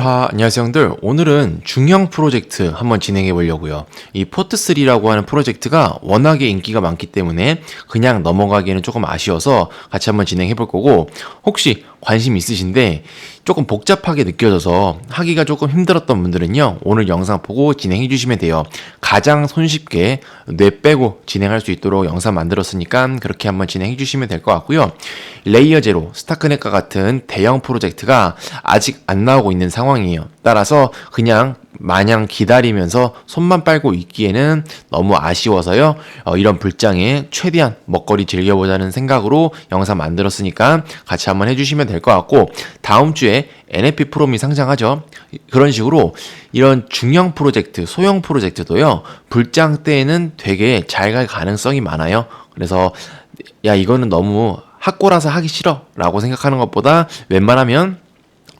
안녕하세요 형들. 오늘은 중형 프로젝트 한번 진행해 보려고요. 이 포트3라고 하는 프로젝트가 워낙에 인기가 많기 때문에 그냥 넘어가기에는 조금 아쉬워서 같이 한번 진행해 볼 거고, 혹시 관심 있으신데 조금 복잡하게 느껴져서 하기가 조금 힘들었던 분들은요, 오늘 영상 보고 진행해 주시면 돼요. 가장 손쉽게 뇌 빼고 진행할 수 있도록 영상 만들었으니까 그렇게 한번 진행해 주시면 될 것 같고요. 레이어 제로, 스타크넷과 같은 대형 프로젝트가 아직 안 나오고 있는 상황이에요. 따라서 그냥 마냥 기다리면서 손만 빨고 있기에는 너무 아쉬워서요. 이런 불장에 최대한 먹거리 즐겨보자는 생각으로 영상 만들었으니까 같이 한번 해주시면 될 것 같고, 다음 주에 NFP 프롬이 상장하죠. 그런 식으로 이런 중형 프로젝트, 소형 프로젝트도요, 불장 때에는 되게 잘 갈 가능성이 많아요. 그래서 야, 이거는 너무 학고라서 하기 싫어 라고 생각하는 것보다 웬만하면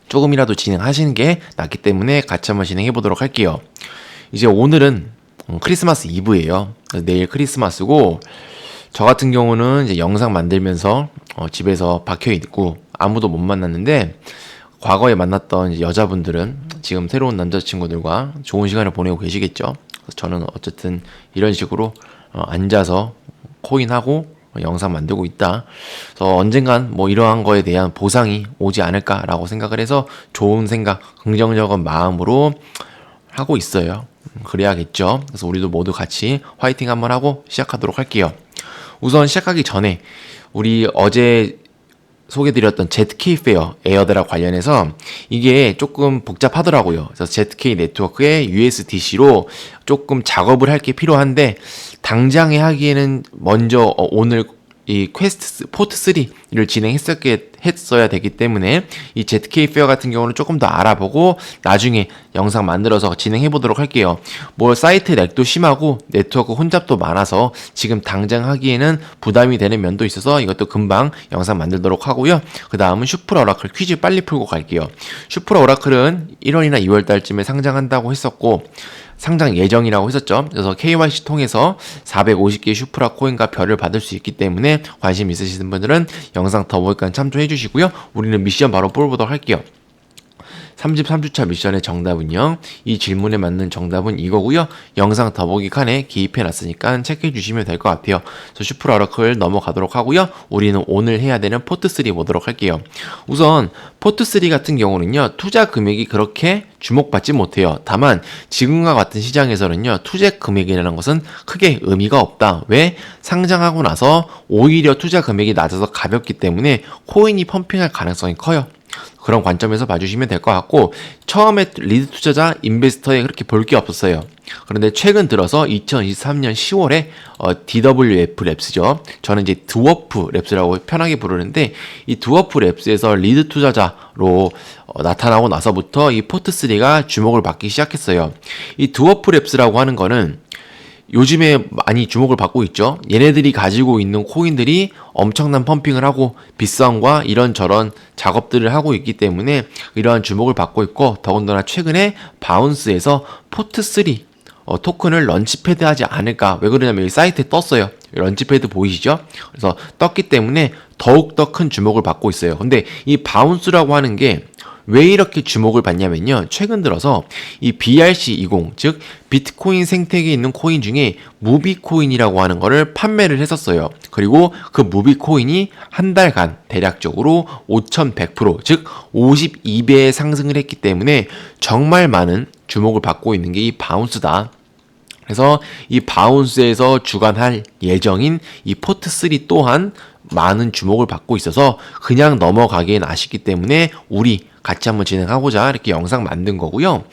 조금이라도 진행하시는 게 낫기 때문에 같이 한번 진행해 보도록 할게요. 이제 오늘은 크리스마스 이브예요. 내일 크리스마스고, 저 같은 경우는 이제 영상 만들면서 집에서 박혀 있고 아무도 못 만났는데, 과거에 만났던 여자분들은 지금 새로운 남자친구들과 좋은 시간을 보내고 계시겠죠. 그래서 저는 어쨌든 이런 식으로 앉아서 코인하고 영상 만들고 있다. 그래서 언젠간 뭐 이러한 거에 대한 보상이 오지 않을까라고 생각을 해서 좋은 생각, 긍정적인 마음으로 하고 있어요. 그래야겠죠. 그래서 우리도 모두 같이 화이팅 한번 하고 시작하도록 할게요. 우선 시작하기 전에 우리 어제 소개드렸던 ZK 페어 에어드랍 관련해서 이게 조금 복잡하더라고요. 그래서 ZK 네트워크의 USDC로 조금 작업을 할 게 필요한데, 당장에 하기에는 먼저 오늘 이 퀘스트 포트 3를 진행했어야 되기 때문에 이 ZK 페어 같은 경우는 조금 더 알아보고 나중에 영상 만들어서 진행해 보도록 할게요. 뭐 사이트 렉도 심하고 네트워크 혼잡도 많아서 지금 당장 하기에는 부담이 되는 면도 있어서 이것도 금방 영상 만들도록 하고요. 그 다음은 슈프라 오라클 퀴즈 빨리 풀고 갈게요. 슈프라 오라클은 1월이나 2월 달쯤에 상장한다고 했었고, 상장 예정이라고 했었죠. 그래서 KYC 통해서 450개의 슈프라 코인과 별을 받을 수 있기 때문에 관심 있으신 분들은 영상 더보기까지 참조해 주시고요. 우리는 미션 바로 뽑아보도록 할게요. 33주차 미션의 정답은요, 이 질문에 맞는 정답은 이거고요. 영상 더보기 칸에 기입해 놨으니까 체크해 주시면 될 것 같아요. 그래서 슈프라 오라클 넘어가도록 하고요. 우리는 오늘 해야 되는 포트3 보도록 할게요. 우선 포트3 같은 경우는요, 투자 금액이 그렇게 주목받지 못해요. 다만 지금과 같은 시장에서는요, 투자 금액이라는 것은 크게 의미가 없다. 왜? 상장하고 나서 오히려 투자 금액이 낮아서 가볍기 때문에 코인이 펌핑할 가능성이 커요. 그런 관점에서 봐주시면 될 것 같고, 처음에 리드 투자자 인베스터에 그렇게 볼 게 없었어요. 그런데 최근 들어서 2023년 10월에 DWF 랩스죠. 저는 이제 드워프 랩스라고 편하게 부르는데, 이 드워프 랩스에서 리드 투자자로 나타나고 나서부터 이 포트3가 주목을 받기 시작했어요. 이 드워프 랩스라고 하는 거는 요즘에 많이 주목을 받고 있죠. 얘네들이 가지고 있는 코인들이 엄청난 펌핑을 하고 비싸움과 이런저런 작업들을 하고 있기 때문에 이러한 주목을 받고 있고, 더군다나 최근에 바운스에서 포트3 토큰을 런치패드 하지 않을까. 왜 그러냐면 이 사이트에 떴어요. 런치패드 보이시죠? 그래서 떴기 때문에 더욱더 큰 주목을 받고 있어요. 근데 이 바운스라고 하는 게 왜 이렇게 주목을 받냐면요, 최근 들어서 이 BRC20, 즉 비트코인 생태계에 있는 코인 중에 무비코인이라고 하는 거를 판매를 했었어요. 그리고 그 무비코인이 한 달간 대략적으로 5100%, 즉 52배의 상승을 했기 때문에 정말 많은 주목을 받고 있는 게 이 바운스다. 그래서 이 바운스에서 주관할 예정인 이 포트3 또한 많은 주목을 받고 있어서 그냥 넘어가기엔 아쉽기 때문에 우리 같이 한번 진행하고자 이렇게 영상 만든 거고요.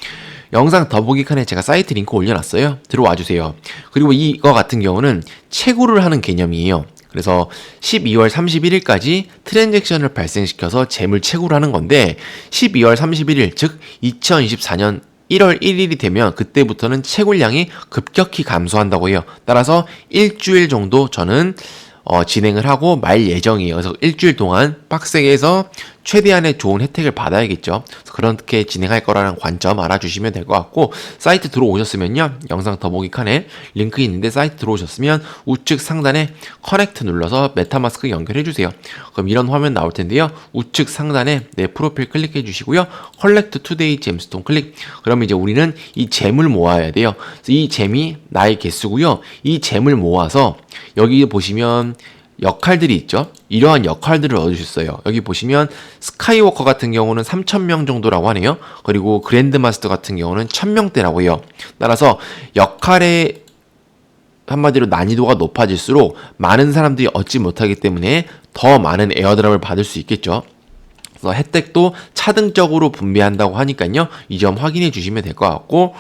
영상 더보기 칸에 제가 사이트 링크 올려놨어요. 들어와 주세요. 그리고 이거 같은 경우는 채굴을 하는 개념이에요. 그래서 12월 31일까지 트랜잭션을 발생시켜서 재물 채굴을 하는 건데, 12월 31일, 즉 2024년 1월 1일이 되면 그때부터는 채굴량이 급격히 감소한다고 해요. 따라서 일주일 정도 저는 진행을 하고 말 예정이에요. 그래서 일주일 동안 빡세게 해서 최대한의 좋은 혜택을 받아야겠죠. 그래서 그렇게 진행할 거라는 관점 알아주시면 될 것 같고, 사이트 들어오셨으면요, 영상 더보기 칸에 링크 있는데 사이트 들어오셨으면 우측 상단에 커넥트 눌러서 메타마스크 연결해 주세요. 그럼 이런 화면 나올 텐데요, 우측 상단에 내 프로필 클릭해 주시고요, 컬렉트 투데이 잼스톤 클릭. 그러면 이제 우리는 이 잼을 모아야 돼요. 그래서 이 잼이 나의 개수고요, 이 잼을 모아서 여기 보시면 역할들이 있죠. 이러한 역할들을 얻으셨어요. 여기 보시면 스카이워커 같은 경우는 3,000명 정도라고 하네요. 그리고 그랜드마스터 같은 경우는 1,000명대라고 해요. 따라서 역할의 한마디로 난이도가 높아질수록 많은 사람들이 얻지 못하기 때문에 더 많은 에어드랍을 받을 수 있겠죠. 그래서 혜택도 차등적으로 분배한다고 하니까요, 이 점 확인해 주시면 될 것 같고,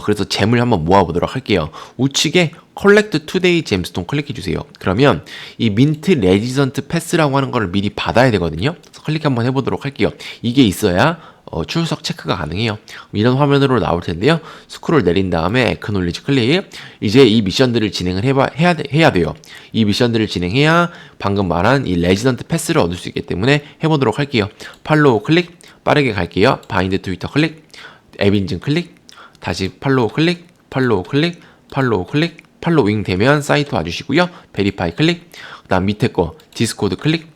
그래서 잼을 한번 모아보도록 할게요. 우측에 컬렉트 투데이 잼스톤 클릭해 주세요. 그러면 이 민트 레지던트 패스라고 하는 걸 미리 받아야 되거든요. 그래서 클릭 한번 해보도록 할게요. 이게 있어야 출석 체크가 가능해요. 이런 화면으로 나올 텐데요, 스크롤 내린 다음에 액놀리지 클릭. 이제 이 미션들을 진행을 해야 돼요. 이 미션들을 진행해야 방금 말한 이 레지던트 패스를 얻을 수 있기 때문에 해보도록 할게요. 팔로우 클릭, 빠르게 갈게요. 바인드 트위터 클릭, 앱 인증 클릭, 다시 팔로우 클릭, 팔로우 클릭, 팔로우 클릭, 팔로잉 되면 사이트 와주시고요. 베리파이 클릭, 그 다음 밑에 거 디스코드 클릭,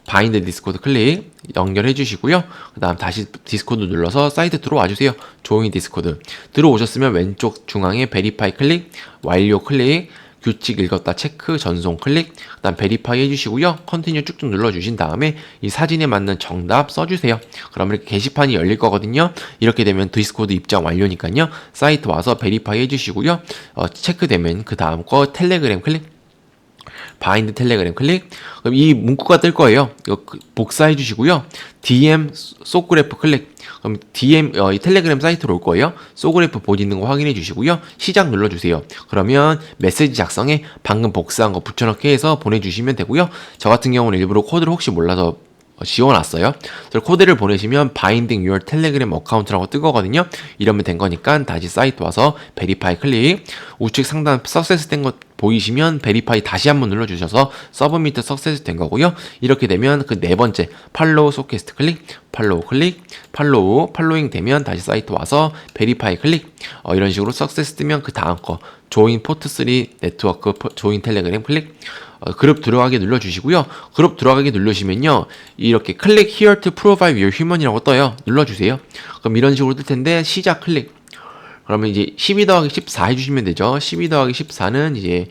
바인드 디스코드 클릭 연결해 주시고요. 그 다음 다시 디스코드 눌러서 사이트 들어와 주세요. 조인 디스코드 들어오셨으면 왼쪽 중앙에 베리파이 클릭, 완료 클릭, 규칙 읽었다 체크, 전송 클릭, 그 다음 베리파이 해주시고요. 컨티뉴 쭉쭉 눌러주신 다음에 이 사진에 맞는 정답 써주세요. 그러면 이렇게 게시판이 열릴 거거든요. 이렇게 되면 디스코드 입장 완료니까요, 사이트 와서 베리파이 해주시고요. 체크되면 그 다음 거 텔레그램 클릭, 바인드 텔레그램 클릭. 그럼 이 문구가 뜰 거예요. 이거 복사해 주시고요. DM 소그래프 클릭. 그럼 DM 이 텔레그램 사이트로 올 거예요. 소그래프 본 있는 거 확인해 주시고요. 시작 눌러 주세요. 그러면 메시지 작성에 방금 복사한 거 붙여넣기 해서 보내주시면 되고요. 저 같은 경우는 일부러 코드를 혹시 몰라서 지워놨어요. 코드를 보내시면 바인딩 your 텔레그램 어카운트라고 뜨거든요. 이러면 된 거니까 다시 사이트 와서 베리파이 클릭, 우측 상단 석세스 된 거 보이시면 베리파이 다시 한번 눌러주셔서 서브미트 석세스 된 거고요. 이렇게 되면 그 네 번째 팔로우 소캐스트 클릭, 팔로우 클릭, 팔로잉 되면 다시 사이트 와서 베리파이 클릭, 이런 식으로 석세스 뜨면 그 다음 거 조인 포트3 네트워크 조인 텔레그램 클릭, 그룹 들어가게 눌러주시고요. 그룹 들어가게 누르시면요, 이렇게 클릭 here to provide your human이라고 떠요. 눌러주세요. 그럼 이런 식으로 뜰 텐데 시작 클릭. 그러면 이제 12 더하기 14 해주시면 되죠. 12 더하기 14는 이제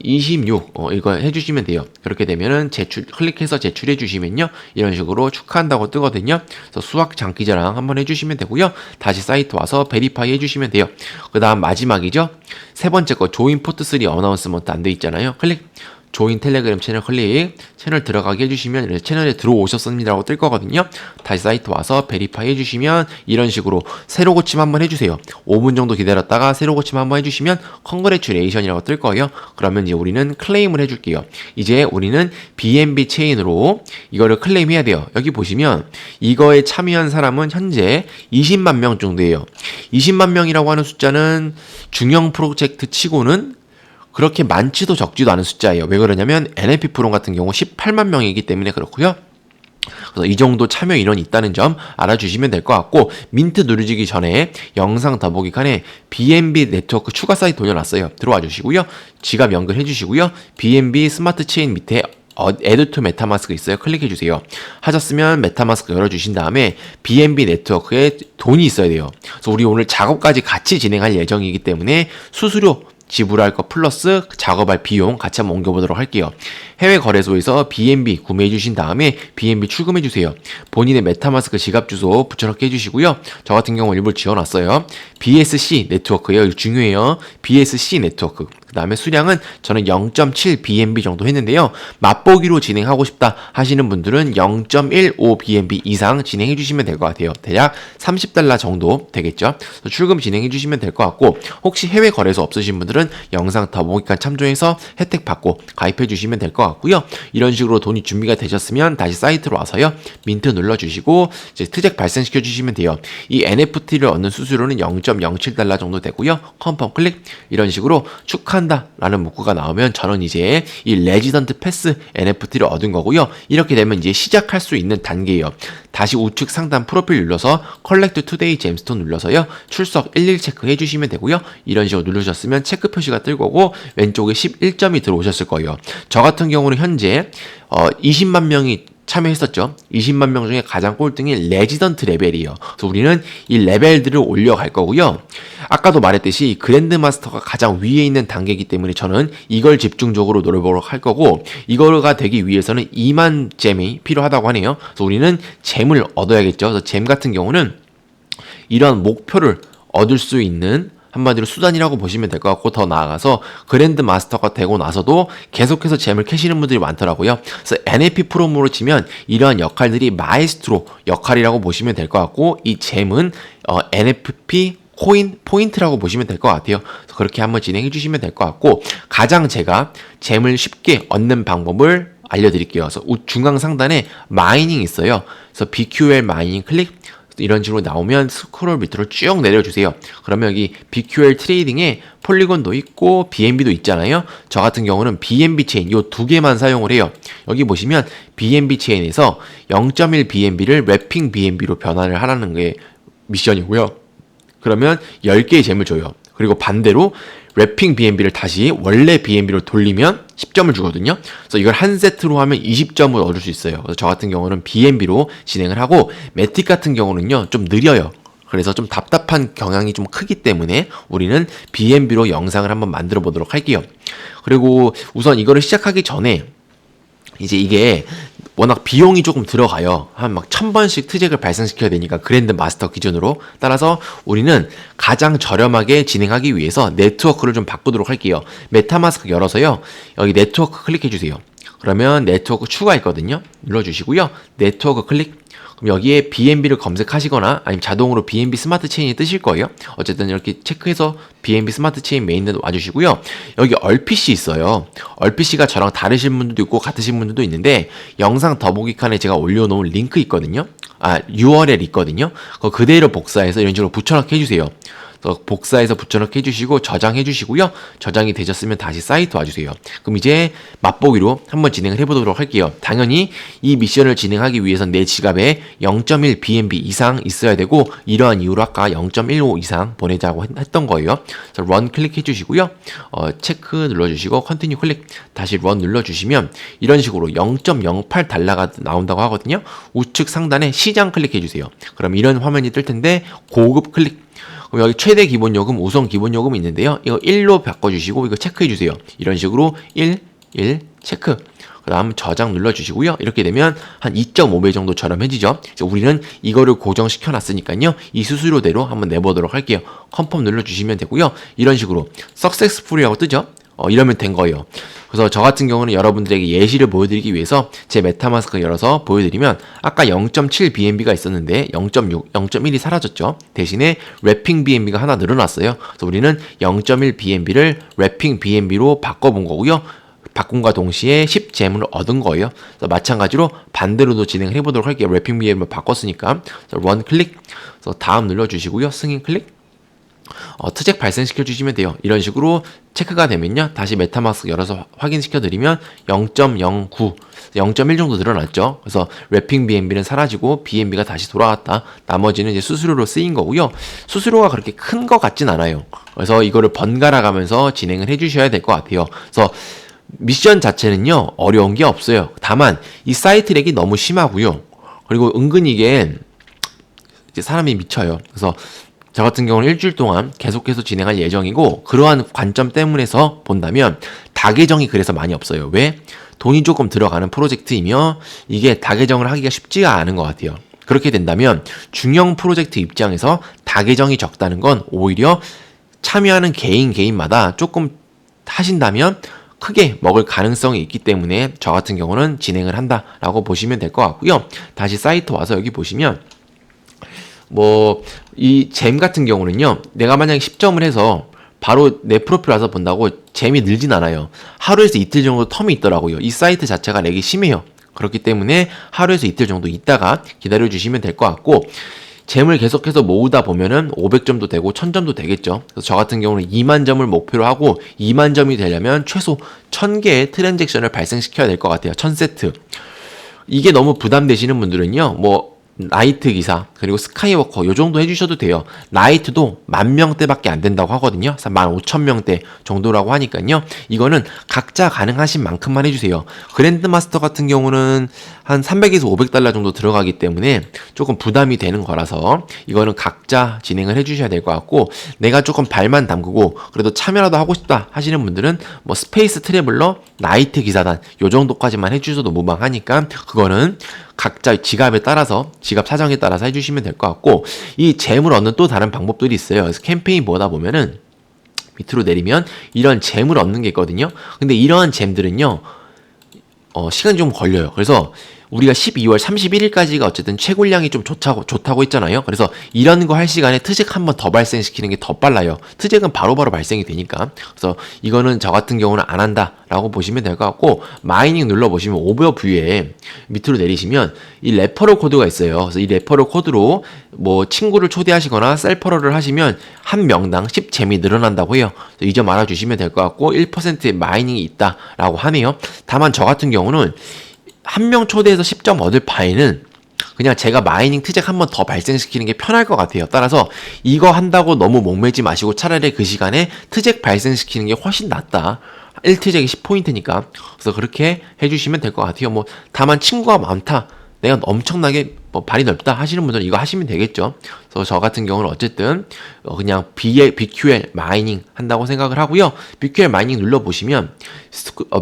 26 이거 해주시면 돼요. 그렇게 되면은 클릭해서 제출해 주시면요, 이런 식으로 축하한다고 뜨거든요. 그래서 수학 장기자랑 한번 해주시면 되고요. 다시 사이트 와서 베리파이 해주시면 돼요. 그 다음 마지막이죠. 세 번째 거 조인 포트3 어나운스먼트 안 돼 있잖아요. 클릭. 조인 텔레그램 채널 클릭, 채널 들어가게 해주시면 채널에 들어오셨습니다라고 뜰 거거든요. 다시 사이트 와서 베리파이 해주시면 이런 식으로 새로 고침 한번 해주세요. 5분 정도 기다렸다가 새로 고침 한번 해주시면 컨그레츄레이션이라고 뜰 거예요. 그러면 이제 우리는 클레임을 해줄게요. 이제 우리는 BNB 체인으로 이거를 클레임해야 돼요. 여기 보시면 이거에 참여한 사람은 현재 20만 명 정도예요. 20만 명이라고 하는 숫자는 중형 프로젝트 치고는 그렇게 많지도 적지도 않은 숫자예요. 왜 그러냐면 NLP 프로 같은 경우 18만 명이기 때문에 그렇고요. 그래서 이 정도 참여 인원이 있다는 점 알아주시면 될 것 같고, 민트 누르기 전에 영상 더보기 칸에 BNB 네트워크 추가 사이트 올려놨어요. 들어와 주시고요. 지갑 연결해 주시고요. BNB 스마트 체인 밑에 Add to 메타마스크 있어요. 클릭해 주세요. 하셨으면 메타마스크 열어주신 다음에 BNB 네트워크에 돈이 있어야 돼요. 그래서 우리 오늘 작업까지 같이 진행할 예정이기 때문에 수수료 지불할 거 플러스 작업할 비용 같이 한번 옮겨보도록 할게요. 해외 거래소에서 BNB 구매해 주신 다음에 BNB 출금해 주세요. 본인의 메타마스크 지갑 주소 붙여넣기 해주시고요. 저 같은 경우 일부러 지어놨어요. BSC 네트워크예요. 이거 중요해요. BSC 네트워크. 그 다음에 수량은 저는 0.7 BNB 정도 했는데요. 맛보기로 진행하고 싶다 하시는 분들은 0.15 BNB 이상 진행해 주시면 될 것 같아요. 대략 $30 정도 되겠죠. 출금 진행해 주시면 될 것 같고, 혹시 해외 거래소 없으신 분들은 영상 더보기칸 참조해서 혜택 받고 가입해 주시면 될 것 같고요. 이런 식으로 돈이 준비가 되셨으면 다시 사이트로 와서요, 민트 눌러주시고 이제 트잭 발생시켜 주시면 돼요. 이 NFT를 얻는 수수료는 $0.07 정도 되고요. 컨펌 클릭. 이런 식으로 축하한다 한다 라는 문구가 나오면 저는 이제 이 레지던트 패스 NFT를 얻은 거고요. 이렇게 되면 이제 시작할 수 있는 단계예요. 다시 우측 상단 프로필 눌러서 컬렉트 투데이 잼스톤 눌러서요. 출석 11 체크 해주시면 되고요. 이런 식으로 누르셨으면 체크 표시가 뜰 거고 왼쪽에 11점이 들어오셨을 거예요. 저 같은 경우는 현재 20만 명이 참여했었죠. 20만 명 중에 가장 꼴등이 레지던트 레벨이에요. 그래서 우리는 이 레벨들을 올려갈 거고요. 아까도 말했듯이 그랜드 마스터가 가장 위에 있는 단계이기 때문에 저는 이걸 집중적으로 노려보도록 할 거고, 이거가 되기 위해서는 2만 잼이 필요하다고 하네요. 그래서 우리는 잼을 얻어야겠죠. 그래서 잼 같은 경우는 이런 목표를 얻을 수 있는 한마디로 수단이라고 보시면 될 것 같고, 더 나아가서 그랜드 마스터가 되고 나서도 계속해서 잼을 캐시는 분들이 많더라고요. 그래서 NFP 프로모로 치면 이러한 역할들이 마에스트로 역할이라고 보시면 될 것 같고, 이 잼은 NFP 코인 포인트라고 보시면 될 것 같아요. 그래서 그렇게 한번 진행해 주시면 될 것 같고, 가장 제가 잼을 쉽게 얻는 방법을 알려드릴게요. 그래서 중앙 상단에 마이닝 있어요. 그래서 BQL 마이닝 클릭, 이런 식으로 나오면 스크롤 밑으로 쭉 내려주세요. 그러면 여기 BQL 트레이딩에 폴리곤도 있고 BNB도 있잖아요. 저 같은 경우는 BNB 체인 요 두 개만 사용을 해요. 여기 보시면 BNB 체인에서 0.1 BNB를 랩핑 BNB로 변환을 하라는 게 미션이고요. 그러면 10개의 잼을 줘요. 그리고 반대로 랩핑 BNB를 다시 원래 BNB로 돌리면 10점을 주거든요. 그래서 이걸 한 세트로 하면 20점을 얻을 수 있어요. 그래서 저 같은 경우는 BNB로 진행을 하고, 매틱 같은 경우는요 좀 느려요. 그래서 좀 답답한 경향이 좀 크기 때문에 우리는 BNB로 영상을 한번 만들어 보도록 할게요. 그리고 우선 이거를 시작하기 전에 이제 이게 워낙 비용이 조금 들어가요. 한 막 1000번씩 트잭을 발생시켜야 되니까, 그랜드 마스터 기준으로. 따라서 우리는 가장 저렴하게 진행하기 위해서 네트워크를 좀 바꾸도록 할게요. 메타마스크 열어서요. 여기 네트워크 클릭해 주세요. 그러면 네트워크 추가 있거든요. 눌러주시고요. 네트워크 클릭. 그럼 여기에 BNB를 검색하시거나 아니면 자동으로 BNB 스마트 체인이 뜨실 거예요. 어쨌든 이렇게 체크해서 BNB 스마트 체인 메인으로 와주시고요. 여기 얼핏이 있어요. 얼핏이가 저랑 다르신 분들도 있고 같으신 분들도 있는데, 영상 더보기 칸에 제가 올려놓은 링크 있거든요. URL 있거든요. 그거 그대로 복사해서 이런 식으로 붙여넣기 해주세요. 복사해서 붙여넣기 해주시고 저장해 주시고요. 저장이 되셨으면 다시 사이트 와주세요. 그럼 이제 맛보기로 한번 진행을 해보도록 할게요. 당연히 이 미션을 진행하기 위해선 내 지갑에 0.1 BNB 이상 있어야 되고, 이러한 이유로 아까 0.15 이상 보내자고 했던 거예요. 그래서 런 클릭해 주시고요. 체크 눌러주시고 컨티뉴 클릭, 다시 런 눌러주시면 이런 식으로 0.08달러가 나온다고 하거든요. 우측 상단에 시장 클릭해 주세요. 그럼 이런 화면이 뜰 텐데, 고급 클릭. 그럼 여기 최대 기본 요금, 우선 기본 요금이 있는데요. 이거 1로 바꿔주시고 이거 체크해 주세요. 이런 식으로 1 체크. 그 다음 저장 눌러주시고요. 이렇게 되면 한 2.5배 정도 저렴해지죠. 우리는 이거를 고정시켜 놨으니까요. 이 수수료대로 한번 내보도록 할게요. 컨펌 눌러주시면 되고요. 이런 식으로 successful이라고 뜨죠. 이러면 된 거예요. 그래서 저 같은 경우는 여러분들에게 예시를 보여드리기 위해서 제 메타마스크 열어서 보여드리면, 아까 0.7 BNB가 있었는데 0.6, 0.1이 사라졌죠. 대신에 랩핑 BNB가 하나 늘어났어요. 그래서 우리는 0.1 BNB를 랩핑 BNB로 바꿔본 거고요. 바꾼과 동시에 10잼을 얻은 거예요. 그래서 마찬가지로 반대로도 진행을 해보도록 할게요. 랩핑 BNB를 바꿨으니까. 원 클릭, 그래서 다음 눌러주시고요. 승인 클릭. 트잭 발생시켜 주시면 돼요. 이런 식으로 체크가 되면요, 다시 메타마스크 열어서 확인시켜 드리면 0.09, 0.1 정도 늘어났죠. 그래서 랩핑 BNB는 사라지고 BNB가 다시 돌아왔다. 나머지는 이제 수수료로 쓰인 거고요. 수수료가 그렇게 큰 것 같진 않아요. 그래서 이거를 번갈아 가면서 진행을 해 주셔야 될 것 같아요. 그래서 미션 자체는요 어려운 게 없어요. 다만 이 사이트 렉이 너무 심하고요. 그리고 은근히 이게 이제 사람이 미쳐요. 그래서 저 같은 경우는 일주일 동안 계속해서 진행할 예정이고, 그러한 관점 때문에서 본다면 다계정이 그래서 많이 없어요. 왜? 돈이 조금 들어가는 프로젝트이며 이게 다계정을 하기가 쉽지가 않은 것 같아요. 그렇게 된다면 중형 프로젝트 입장에서 다계정이 적다는 건 오히려 참여하는 개인마다 조금 하신다면 크게 먹을 가능성이 있기 때문에 저 같은 경우는 진행을 한다라고 보시면 될 것 같고요. 다시 사이트 와서 여기 보시면 이 잼 같은 경우는요, 내가 만약에 10점을 해서 바로 내 프로필 와서 본다고 잼이 늘진 않아요. 하루에서 이틀 정도 텀이 있더라고요. 이 사이트 자체가 렉이 심해요. 그렇기 때문에 하루에서 이틀 정도 있다가 기다려 주시면 될 것 같고, 잼을 계속해서 모으다 보면은 500점도 되고 1000점도 되겠죠. 그래서 저 같은 경우는 2만 점을 목표로 하고 2만 점이 되려면 최소 1000개의 트랜잭션을 발생시켜야 될 것 같아요. 1000세트. 이게 너무 부담되시는 분들은요, 뭐 나이트 기사 그리고 스카이워커 요 정도 해주셔도 돼요. 나이트도 10,000명대밖에 안 된다고 하거든요. 15,000명대 정도라고 하니까요. 이거는 각자 가능하신 만큼만 해주세요. 그랜드마스터 같은 경우는 한 300에서 500달러 정도 들어가기 때문에 조금 부담이 되는 거라서 이거는 각자 진행을 해주셔야 될 것 같고, 내가 조금 발만 담그고 그래도 참여라도 하고 싶다 하시는 분들은 뭐 스페이스 트래블러, 나이트 기사단 요 정도까지만 해주셔도 무방하니까 그거는 각자 지갑에 따라서, 지갑 사정에 따라서 해주시면 될 것 같고, 이 잼을 얻는 또 다른 방법들이 있어요. 그래서 캠페인 보다 보면은 밑으로 내리면 이런 잼을 얻는 게 있거든요. 근데 이러한 잼들은요, 시간이 좀 걸려요. 그래서 우리가 12월 31일까지가 어쨌든 채굴량이 좀 좋다고 했잖아요. 그래서 이런 거 할 시간에 트잭 한 번 더 발생시키는 게 더 빨라요. 트잭은 바로바로 발생이 되니까. 그래서 이거는 저 같은 경우는 안 한다라고 보시면 될 것 같고, 마이닝 눌러보시면 오버뷰에 밑으로 내리시면 이 레퍼럴 코드가 있어요. 그래서 이 레퍼럴 코드로 뭐 친구를 초대하시거나 셀퍼럴을 하시면 한 명당 10잼이 늘어난다고 해요. 이 점 알아주시면 될 것 같고, 1%의 마이닝이 있다라고 하네요. 다만 저 같은 경우는 한 명 초대해서 10점 얻을 바에는 그냥 제가 마이닝 트잭 한 번 더 발생시키는 게 편할 것 같아요. 따라서 이거 한다고 너무 목매지 마시고 차라리 그 시간에 트잭 발생시키는 게 훨씬 낫다. 1트잭이 10포인트니까. 그래서 그렇게 해주시면 될 것 같아요. 뭐 다만 친구가 많다, 내가 엄청나게 뭐 발이 넓다 하시는 분들은 이거 하시면 되겠죠. 그래서 저 같은 경우는 어쨌든 그냥 BQL 마이닝 한다고 생각을 하고요. BQL 마이닝 눌러보시면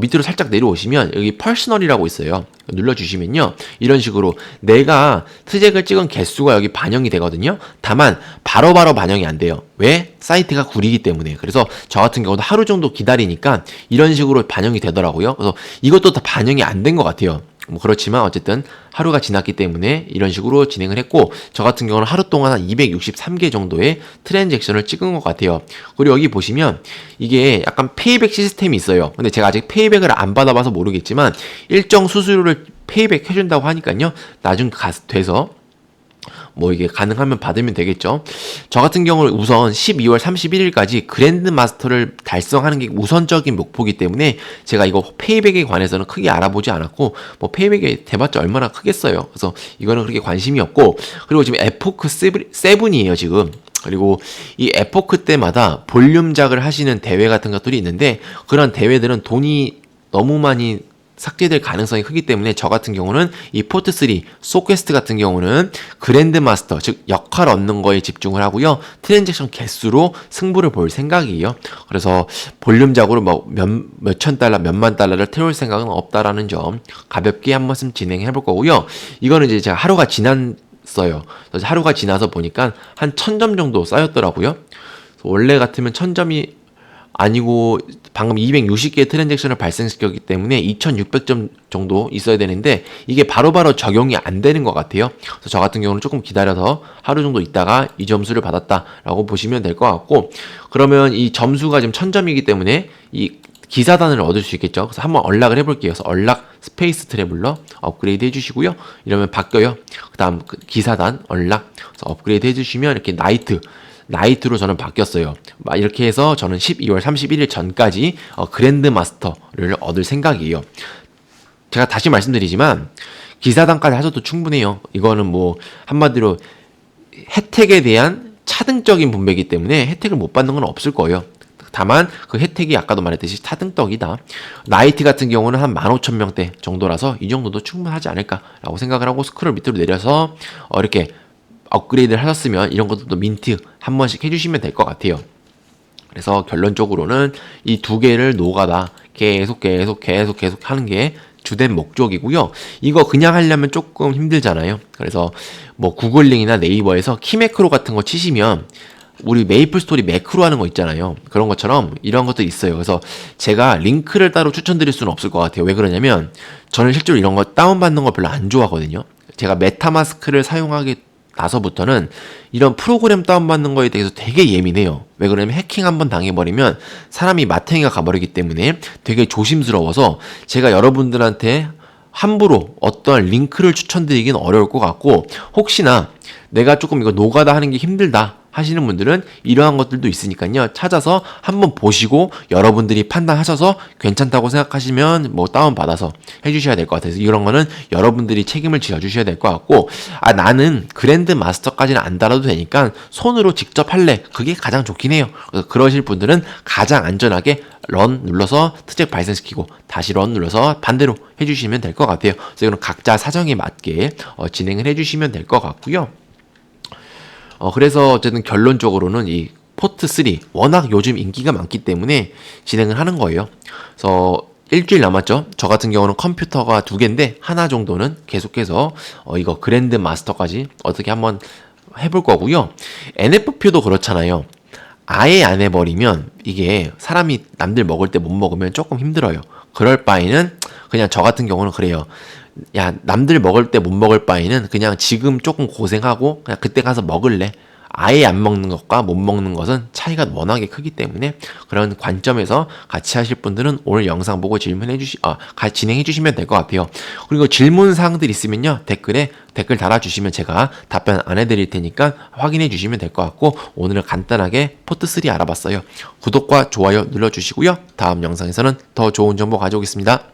밑으로 살짝 내려오시면 여기 퍼스널이라고 있어요. 눌러주시면요, 이런 식으로 내가 트잭을 찍은 개수가 여기 반영이 되거든요. 다만 바로바로 반영이 안 돼요. 왜? 사이트가 구리기 때문에. 그래서 저 같은 경우도 하루 정도 기다리니까 이런 식으로 반영이 되더라고요. 그래서 이것도 다 반영이 안 된 것 같아요. 뭐 그렇지만 어쨌든 하루가 지났기 때문에 이런 식으로 진행을 했고, 저 같은 경우는 하루 동안 한 263개 정도의 트랜잭션을 찍은 것 같아요. 그리고 여기 보시면 이게 약간 페이백 시스템이 있어요. 근데 제가 아직 페이백을 안 받아봐서 모르겠지만 일정 수수료를 페이백 해준다고 하니까요, 나중에 돼서 뭐 이게 가능하면 받으면 되겠죠. 저 같은 경우는 우선 12월 31일까지 그랜드 마스터를 달성하는 게 우선적인 목표이기 때문에 제가 이거 페이백에 관해서는 크게 알아보지 않았고, 뭐 페이백에 대봤자 얼마나 크겠어요. 그래서 이거는 그렇게 관심이 없고, 그리고 지금 에포크 7이에요 지금. 그리고 이 에포크 때마다 볼륨작을 하시는 대회 같은 것들이 있는데, 그런 대회들은 돈이 너무 많이 삭제될 가능성이 크기 때문에 저 같은 경우는 이 포트3 소퀘스트 같은 경우는 그랜드 마스터, 즉 역할 얻는 거에 집중을 하고요, 트랜잭션 개수로 승부를 볼 생각이에요. 그래서 볼륨작으로 뭐 몇천 달러, 몇만 달러를 태울 생각은 없다라는 점 가볍게 한 말씀 진행해 볼 거고요. 이거는 이제 제가 하루가 지났어요. 그래서 하루가 지나서 보니까 한 1000점 정도 쌓였더라고요. 원래 같으면 1000점이 아니고 방금 260개의 트랜잭션을 발생시켰기 때문에 2600점 정도 있어야 되는데 이게 바로바로 적용이 안 되는 것 같아요. 그래서 저 같은 경우는 조금 기다려서 하루 정도 있다가 이 점수를 받았다라고 보시면 될 것 같고, 그러면 이 점수가 지금 1000점이기 때문에 이 기사단을 얻을 수 있겠죠. 그래서 한번 언락을 해볼게요. 그래서 언락 스페이스 트래블러 업그레이드 해주시고요. 이러면 바뀌어요. 그 다음 기사단 언락, 그래서 업그레이드 해주시면 이렇게 나이트로 저는 바뀌었어요. 이렇게 해서 저는 12월 31일 전까지 그랜드 마스터를 얻을 생각이에요. 제가 다시 말씀드리지만 기사단까지 하셔도 충분해요. 이거는 뭐 한마디로 혜택에 대한 차등적인 분배이기 때문에 혜택을 못 받는 건 없을 거예요. 다만 그 혜택이 아까도 말했듯이 차등떡이다. 나이트 같은 경우는 한 15,000명대 정도라서 이 정도도 충분하지 않을까라고 생각을 하고 스크롤 밑으로 내려서 이렇게 업그레이드를 하셨으면 이런 것들도 민트 한 번씩 해주시면 될 것 같아요. 그래서 결론적으로는 이 두 개를 노가다 계속 하는 게 주된 목적이고요. 이거 그냥 하려면 조금 힘들잖아요. 그래서 뭐 구글링이나 네이버에서 키매크로 같은 거 치시면 우리 메이플 스토리 매크로 하는 거 있잖아요. 그런 것처럼 이런 것도 있어요. 그래서 제가 링크를 따로 추천드릴 수는 없을 것 같아요. 왜 그러냐면 저는 실제로 이런 거 다운받는 거 별로 안 좋아하거든요. 제가 메타마스크를 사용하게 나서부터는 이런 프로그램 다운받는 거에 대해서 되게 예민해요. 왜 그러냐면 해킹 한번 당해버리면 사람이 마탱이가 가버리기 때문에 되게 조심스러워서 제가 여러분들한테 함부로 어떠한 링크를 추천드리기는 어려울 것 같고, 혹시나 내가 조금 이거 노가다 하는 게 힘들다 하시는 분들은 이러한 것들도 있으니까요. 찾아서 한번 보시고 여러분들이 판단하셔서 괜찮다고 생각하시면 뭐 다운받아서 해주셔야 될 것 같아서 이런 거는 여러분들이 책임을 지어주셔야 될 것 같고, 나는 그랜드 마스터까지는 안 달아도 되니까 손으로 직접 할래. 그게 가장 좋긴 해요. 그래서 그러실 분들은 가장 안전하게 런 눌러서 트잭 발생시키고 다시 런 눌러서 반대로 해주시면 될 것 같아요. 그래서 이거는 각자 사정에 맞게 진행을 해주시면 될 것 같고요. 그래서 어쨌든 결론적으로는 이 포트 3 워낙 요즘 인기가 많기 때문에 진행을 하는 거예요. 그래서 일주일 남았죠. 저 같은 경우는 컴퓨터가 2개인데 하나 정도는 계속해서 이거 그랜드 마스터까지 어떻게 한번 해볼 거고요. NFP도 그렇잖아요. 아예 안 해버리면 이게 사람이 남들 먹을 때 못 먹으면 조금 힘들어요. 그럴 바에는 그냥 저 같은 경우는 그래요. 야, 남들 먹을 때 못 먹을 바에는 그냥 지금 조금 고생하고 그냥 그때 가서 먹을래. 아예 안 먹는 것과 못 먹는 것은 차이가 워낙에 크기 때문에 그런 관점에서 같이 하실 분들은 오늘 영상 보고 진행해 주시면 될 것 같아요. 그리고 질문 사항들 있으면요. 댓글에 댓글 달아주시면 제가 답변 안 해드릴 테니까 확인해 주시면 될 것 같고, 오늘은 간단하게 포트 3 알아봤어요. 구독과 좋아요 눌러주시고요. 다음 영상에서는 더 좋은 정보 가져오겠습니다.